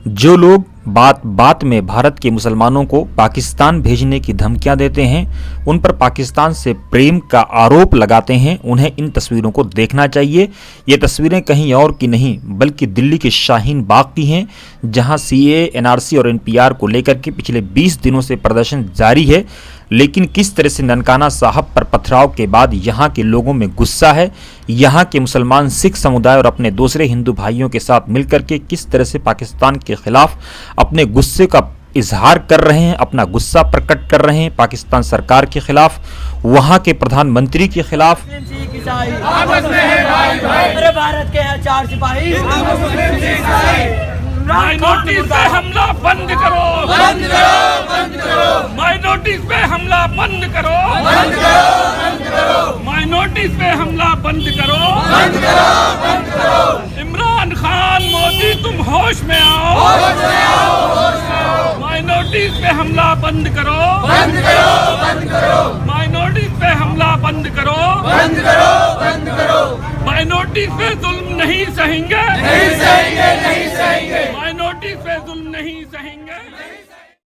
जो लोग बात बात में भारत के मुसलमानों को पाकिस्तान भेजने की धमकियां देते हैं, उन पर पाकिस्तान से प्रेम का आरोप लगाते हैं, उन्हें इन तस्वीरों को देखना चाहिए। ये तस्वीरें कहीं और की नहीं बल्कि दिल्ली के शाहीन बाग की हैं, जहां सीएए, एनआरसी और एनपीआर को लेकर के पिछले 20 दिनों से प्रदर्शन जारी है। लेकिन किस तरह से ननकाना साहब पर पथराव के बाद यहाँ के लोगों में गुस्सा है, यहाँ के मुसलमान सिख समुदाय और अपने दूसरे हिंदू भाइयों के साथ मिलकर के किस तरह से पाकिस्तान के खिलाफ अपने गुस्से का इजहार कर रहे हैं, अपना गुस्सा प्रकट कर रहे हैं पाकिस्तान सरकार के खिलाफ, वहाँ के प्रधानमंत्री के खिलाफ। अरे भारत के हैं चार सिपाही, माइनॉरिटीज पे हमला बंद करो, बंद करो, बंद करो। माइनॉरिटीज पे हमला बंद करो, बंद करो, बंद करो। माइनॉरिटीज पे हमला बंद करो, बंद करो, बंद करो। इमरान खान, मोदी, तुम होश में आओ, होश में आओ, होश में आओ। माइनॉरिटीज पे हमला बंद करो, बंद करो, बंद करो। माइनॉरिटीज पे हमला बंद करो, बंद करो, बंद करो। माइनॉरिटीज पे जुल्म नहीं सहेंगे, नहीं सहेंगे, नहीं सहेंगे। माइनॉरिटीज पे जुल्म नहीं सहेंगे।